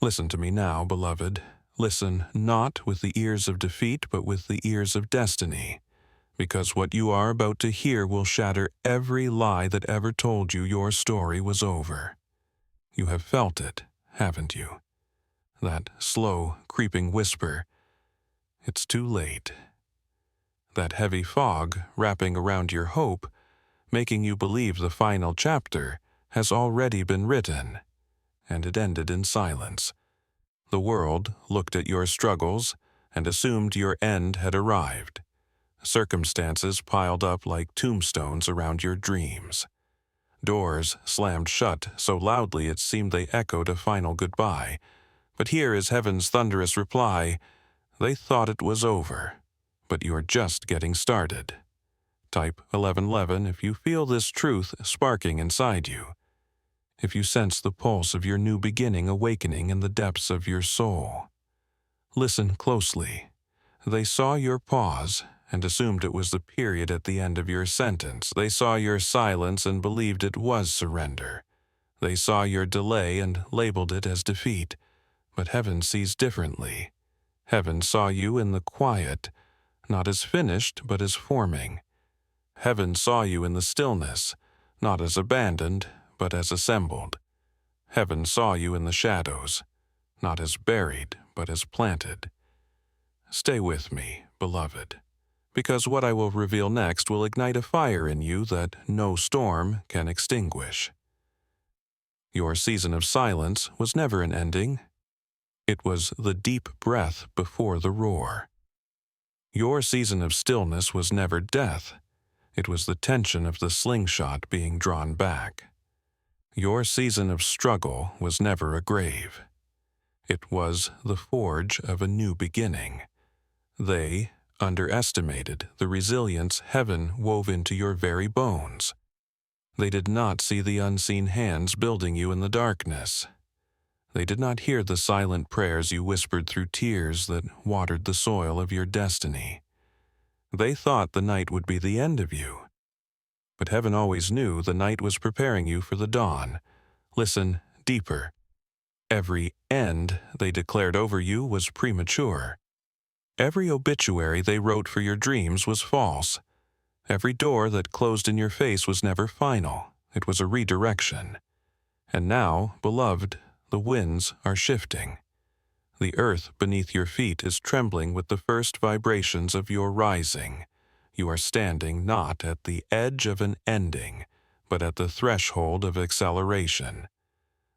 Listen to me now, beloved. Listen not with the ears of defeat, but with the ears of destiny, because what you are about to hear will shatter every lie that ever told you your story was over. You have felt it, haven't you? That slow, creeping whisper, "It's too late." That heavy fog wrapping around your hope, making you believe the final chapter has already been written, and it ended in silence. The world looked at your struggles and assumed your end had arrived. Circumstances piled up like tombstones around your dreams. Doors slammed shut so loudly it seemed they echoed a final goodbye. But here is heaven's thunderous reply: they thought it was over, but you're just getting started. Type 1111 if you feel this truth sparking inside you. If you sense the pulse of your new beginning awakening in the depths of your soul. Listen closely. They saw your pause and assumed it was the period at the end of your sentence. They saw your silence and believed it was surrender. They saw your delay and labeled it as defeat. But heaven sees differently. Heaven saw you in the quiet, not as finished, but as forming. Heaven saw you in the stillness, not as abandoned, but as assembled. Heaven saw you in the shadows, not as buried, but as planted. Stay with me, beloved, because what I will reveal next will ignite a fire in you that no storm can extinguish. Your season of silence was never an ending. It was the deep breath before the roar. Your season of stillness was never death. It was the tension of the slingshot being drawn back. Your season of struggle was never a grave. It was the forge of a new beginning. They underestimated the resilience heaven wove into your very bones. They did not see the unseen hands building you in the darkness. They did not hear the silent prayers you whispered through tears that watered the soil of your destiny. They thought the night would be the end of you. But heaven always knew the night was preparing you for the dawn. Listen deeper. Every end they declared over you was premature. Every obituary they wrote for your dreams was false. Every door that closed in your face was never final. It was a redirection. And now, beloved, the winds are shifting. The earth beneath your feet is trembling with the first vibrations of your rising. You are standing not at the edge of an ending, but at the threshold of acceleration.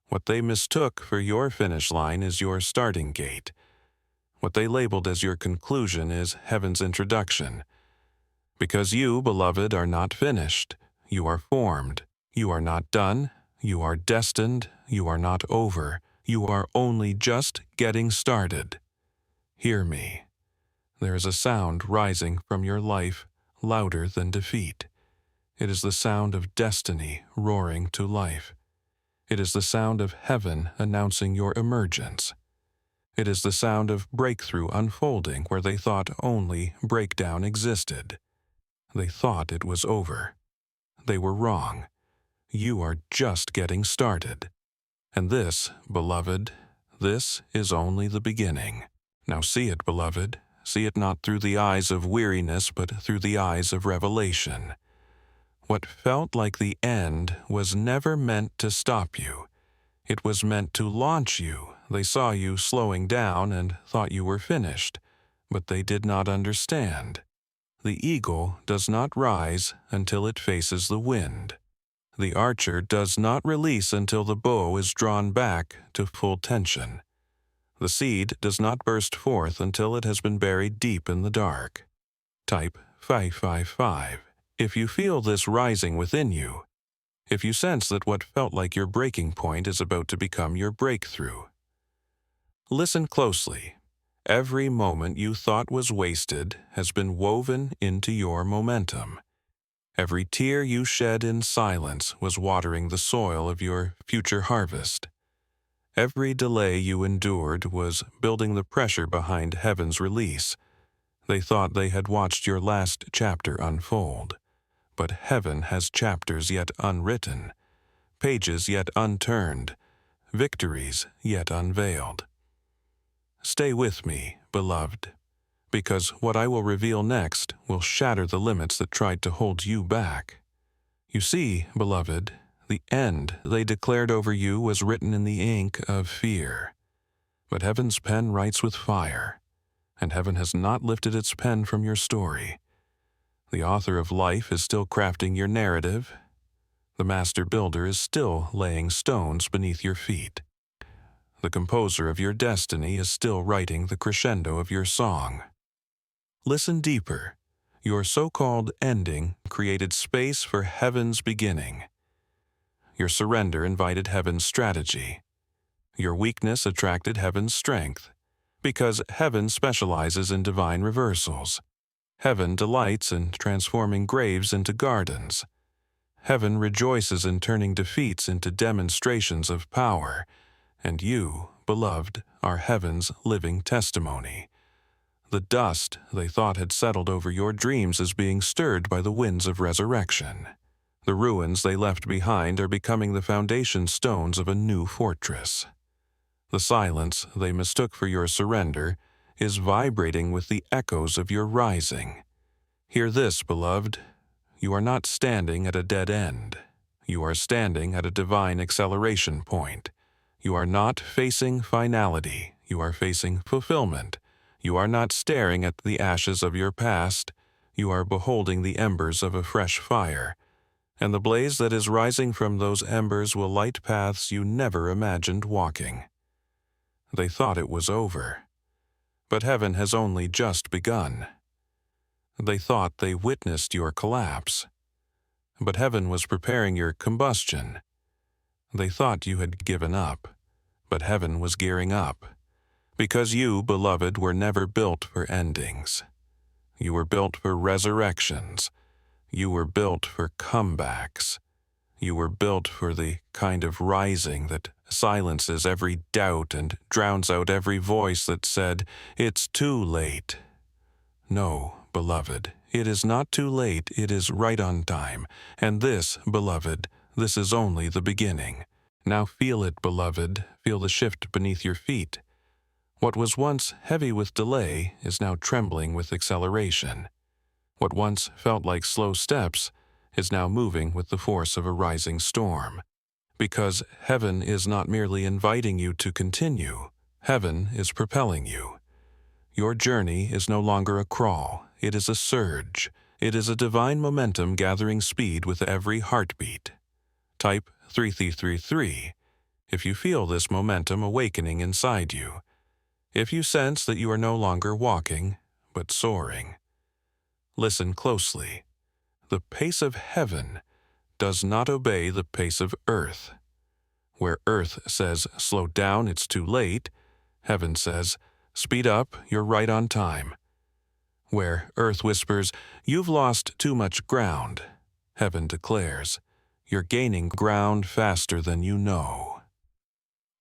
What they mistook for your finish line is your starting gate. What they labeled as your conclusion is heaven's introduction. Because you, beloved, are not finished. You are formed. You are not done. You are destined. You are not over. You are only just getting started. Hear me. There is a sound rising from your life, louder than defeat. It is the sound of destiny roaring to life. It is the sound of heaven announcing your emergence. It is the sound of breakthrough unfolding where they thought only breakdown existed. They thought it was over. They were wrong. You are just getting started. And this, beloved, this is only the beginning. Now see it, beloved. See it not through the eyes of weariness, but through the eyes of revelation. What felt like the end was never meant to stop you. It was meant to launch you. They saw you slowing down and thought you were finished, but they did not understand. The eagle does not rise until it faces the wind. The archer does not release until the bow is drawn back to full tension. The seed does not burst forth until it has been buried deep in the dark. Type 555 if you feel this rising within you. If you sense that what felt like your breaking point is about to become your breakthrough. Listen closely. Every moment you thought was wasted has been woven into your momentum. Every tear you shed in silence was watering the soil of your future harvest. Every delay you endured was building the pressure behind heaven's release. They thought they had watched your last chapter unfold. But heaven has chapters yet unwritten, pages yet unturned, victories yet unveiled. Stay with me, beloved, because what I will reveal next will shatter the limits that tried to hold you back. You see, beloved, the end they declared over you was written in the ink of fear. But heaven's pen writes with fire, and heaven has not lifted its pen from your story. The author of life is still crafting your narrative. The master builder is still laying stones beneath your feet. The composer of your destiny is still writing the crescendo of your song. Listen deeper. Your so-called ending created space for heaven's beginning. Your surrender invited heaven's strategy. Your weakness attracted heaven's strength, because heaven specializes in divine reversals. Heaven delights in transforming graves into gardens. Heaven rejoices in turning defeats into demonstrations of power, and you, beloved, are heaven's living testimony. The dust they thought had settled over your dreams is being stirred by the winds of resurrection. The ruins they left behind are becoming the foundation stones of a new fortress. The silence they mistook for your surrender is vibrating with the echoes of your rising. Hear this, beloved. You are not standing at a dead end. You are standing at a divine acceleration point. You are not facing finality. You are facing fulfillment. You are not staring at the ashes of your past. You are beholding the embers of a fresh fire. And the blaze that is rising from those embers will light paths you never imagined walking. They thought it was over, but heaven has only just begun. They thought they witnessed your collapse, but heaven was preparing your combustion. They thought you had given up, but heaven was gearing up, because you, beloved, were never built for endings. You were built for resurrections. You were built for comebacks. You were built for the kind of rising that silences every doubt and drowns out every voice that said, "It's too late." No, beloved, it is not too late, it is right on time. And this, beloved, this is only the beginning. Now feel it, beloved, feel the shift beneath your feet. What was once heavy with delay is now trembling with acceleration. What once felt like slow steps is now moving with the force of a rising storm. Because heaven is not merely inviting you to continue, heaven is propelling you. Your journey is no longer a crawl, it is a surge. It is a divine momentum gathering speed with every heartbeat. Type 3333 if you feel this momentum awakening inside you. If you sense that you are no longer walking, but soaring. Listen closely. The pace of heaven does not obey the pace of earth. Where earth says, "Slow down, it's too late," heaven says, "Speed up, you're right on time." Where earth whispers, "You've lost too much ground," heaven declares, "You're gaining ground faster than you know."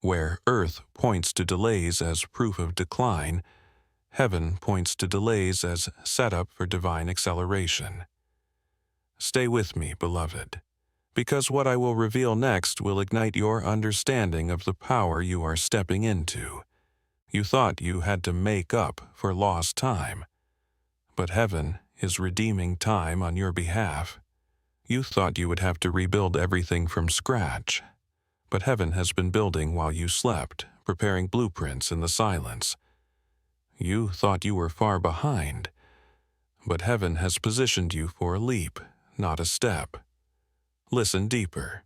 Where earth points to delays as proof of decline, heaven points to delays as setup for divine acceleration. Stay with me, beloved, because what I will reveal next will ignite your understanding of the power you are stepping into. You thought you had to make up for lost time, but heaven is redeeming time on your behalf. You thought you would have to rebuild everything from scratch, but heaven has been building while you slept, preparing blueprints in the silence. You thought you were far behind, but heaven has positioned you for a leap, not a step. Listen deeper.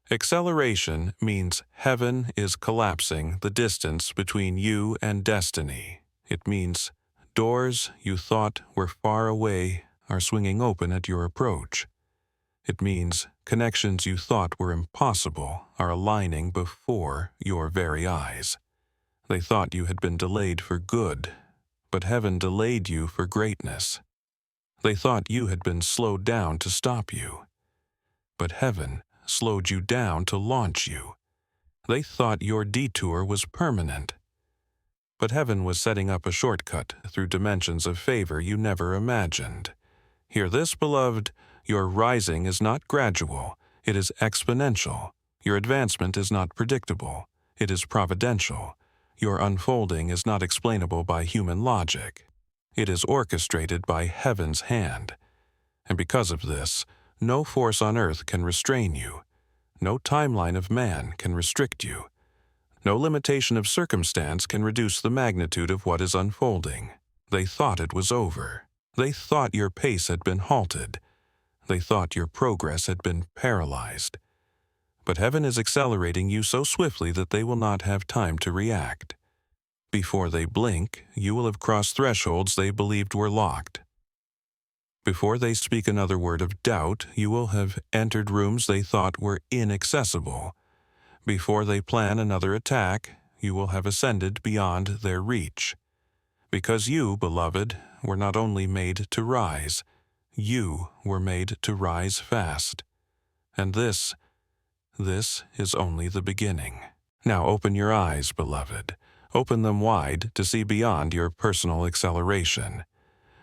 Acceleration means heaven is collapsing the distance between you and destiny. It means doors you thought were far away are swinging open at your approach. It means connections you thought were impossible are aligning before your very eyes. They thought you had been delayed for good, but heaven delayed you for greatness. They thought you had been slowed down to stop you, but heaven slowed you down to launch you. They thought your detour was permanent, but heaven was setting up a shortcut through dimensions of favor you never imagined. Hear this, beloved, your rising is not gradual, it is exponential. Your advancement is not predictable. It is providential. Your unfolding is not explainable by human logic. It is orchestrated by heaven's hand. And because of this, no force on earth can restrain you. No timeline of man can restrict you. No limitation of circumstance can reduce the magnitude of what is unfolding. They thought it was over. They thought your pace had been halted. They thought your progress had been paralyzed. But heaven is accelerating you so swiftly that they will not have time to react. Before they blink, you will have crossed thresholds they believed were locked. Before they speak another word of doubt, you will have entered rooms they thought were inaccessible. Before they plan another attack, you will have ascended beyond their reach. Because you, beloved, were not only made to rise, you were made to rise fast. And this is only the beginning. Now open your eyes, beloved. Open them wide to see beyond your personal acceleration.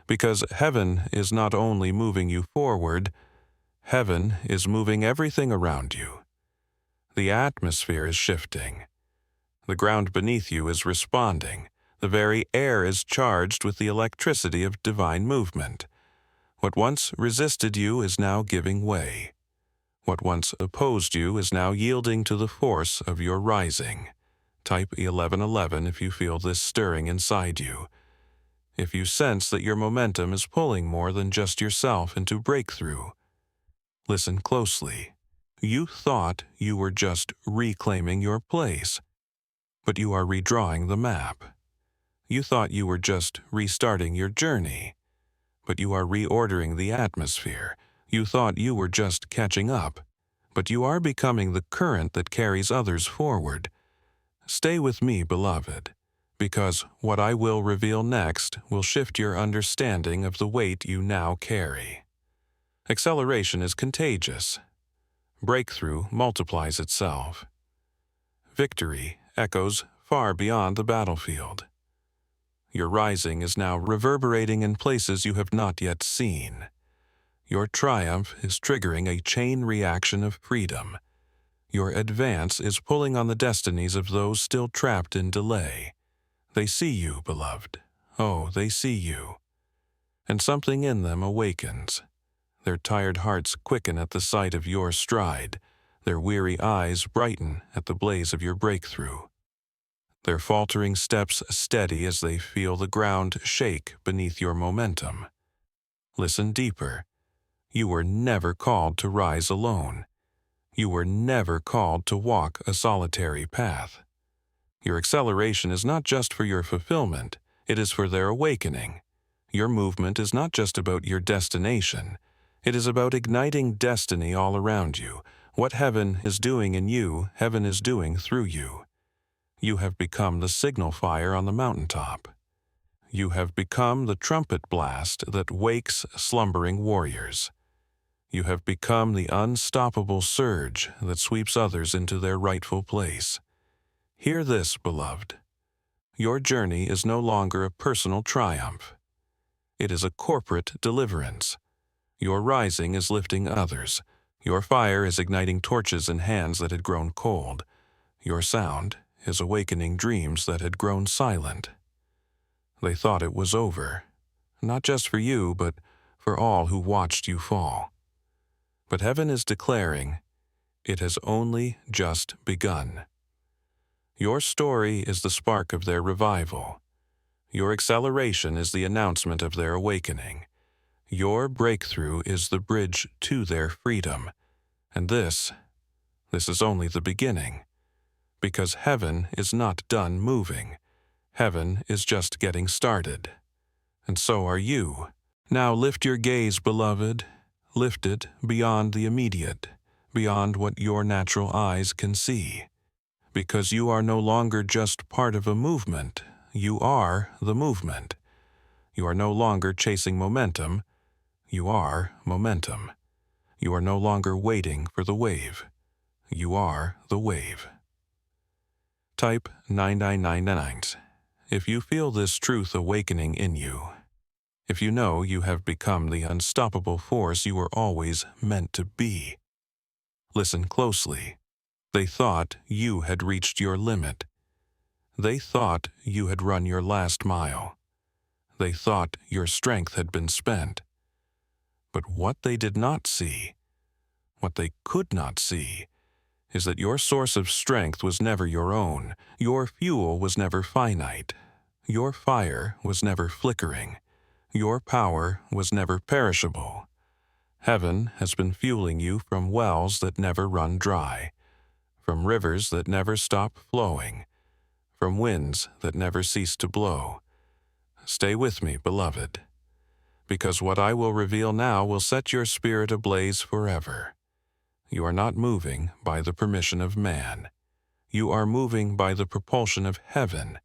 Because heaven is not only moving you forward, heaven is moving everything around you. The atmosphere is shifting. The ground beneath you is responding. The very air is charged with the electricity of divine movement. What once resisted you is now giving way. What once opposed you is now yielding to the force of your rising. Type 1111 if you feel this stirring inside you. If you sense that your momentum is pulling more than just yourself into breakthrough. Listen closely. You thought you were just reclaiming your place, but you are redrawing the map. You thought you were just restarting your journey, but you are reordering the atmosphere. You thought you were just catching up, but you are becoming the current that carries others forward. Stay with me, beloved, because what I will reveal next will shift your understanding of the weight you now carry. Acceleration is contagious. Breakthrough multiplies itself. Victory echoes far beyond the battlefield. Your rising is now reverberating in places you have not yet seen. Your triumph is triggering a chain reaction of freedom. Your advance is pulling on the destinies of those still trapped in delay. They see you, beloved. Oh, they see you. And something in them awakens. Their tired hearts quicken at the sight of your stride. Their weary eyes brighten at the blaze of your breakthrough. Their faltering steps steady as they feel the ground shake beneath your momentum. Listen deeper. You were never called to rise alone. You were never called to walk a solitary path. Your acceleration is not just for your fulfillment, it is for their awakening. Your movement is not just about your destination, it is about igniting destiny all around you. What heaven is doing in you, heaven is doing through you. You have become the signal fire on the mountaintop. You have become the trumpet blast that wakes slumbering warriors. You have become the unstoppable surge that sweeps others into their rightful place. Hear this, beloved. Your journey is no longer a personal triumph. It is a corporate deliverance. Your rising is lifting others. Your fire is igniting torches in hands that had grown cold. Your sound is awakening dreams that had grown silent. They thought it was over, not just for you, but for all who watched you fall. But heaven is declaring, it has only just begun. Your story is the spark of their revival. Your acceleration is the announcement of their awakening. Your breakthrough is the bridge to their freedom. And this is only the beginning. Because heaven is not done moving. Heaven is just getting started. And so are you. Now lift your gaze, beloved. Lift it beyond the immediate, beyond what your natural eyes can see. Because you are no longer just part of a movement. You are the movement. You are no longer chasing momentum. You are momentum. You are no longer waiting for the wave. You are the wave. Type 9999 if you feel this truth awakening in you. If you know you have become the unstoppable force you were always meant to be. Listen closely. They thought you had reached your limit. They thought you had run your last mile. They thought your strength had been spent. But what they did not see, what they could not see, is that your source of strength was never your own. Your fuel was never finite. Your fire was never flickering. Your power was never perishable. Heaven has been fueling you from wells that never run dry, from rivers that never stop flowing, from winds that never cease to blow. Stay with me, beloved, because what I will reveal now will set your spirit ablaze forever. You are not moving by the permission of man. You are moving by the propulsion of heaven.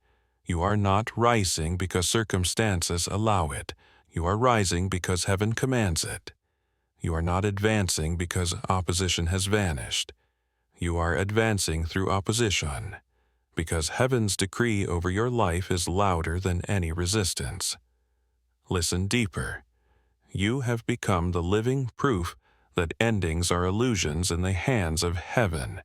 You are not rising because circumstances allow it. You are rising because heaven commands it. You are not advancing because opposition has vanished. You are advancing through opposition, because heaven's decree over your life is louder than any resistance. Listen deeper. You have become the living proof that endings are illusions in the hands of heaven.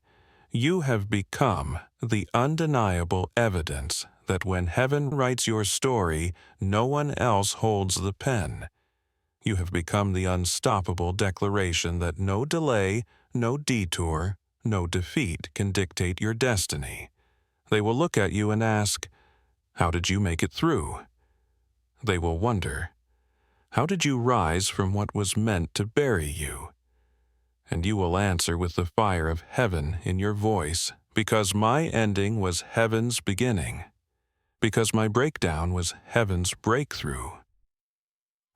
You have become the undeniable evidence that when heaven writes your story, no one else holds the pen. You have become the unstoppable declaration that no delay, no detour, no defeat can dictate your destiny. They will look at you and ask, "How did you make it through?" They will wonder, "How did you rise from what was meant to bury you?" And you will answer with the fire of heaven in your voice, "Because my ending was heaven's beginning. Because my breakdown was heaven's breakthrough.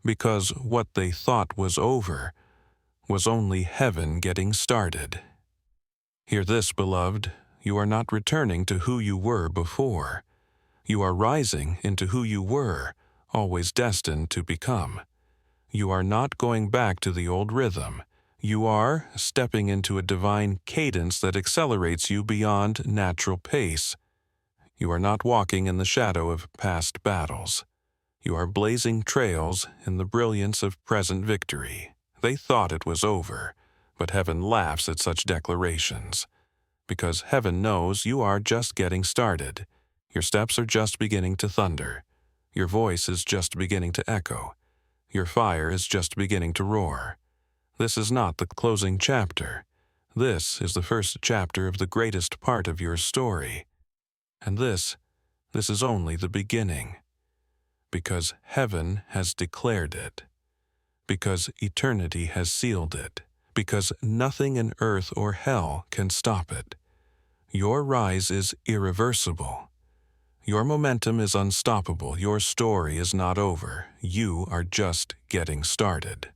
Because what they thought was over was only heaven getting started." Hear this, beloved, you are not returning to who you were before. You are rising into who you were, always destined to become. You are not going back to the old rhythm. You are stepping into a divine cadence that accelerates you beyond natural pace. You are not walking in the shadow of past battles. You are blazing trails in the brilliance of present victory. They thought it was over, but heaven laughs at such declarations. Because heaven knows you are just getting started. Your steps are just beginning to thunder. Your voice is just beginning to echo. Your fire is just beginning to roar. This is not the closing chapter. This is the first chapter of the greatest part of your story. And this is only the beginning. Because heaven has declared it. Because eternity has sealed it. Because nothing in earth or hell can stop it. Your rise is irreversible. Your momentum is unstoppable. Your story is not over. You are just getting started.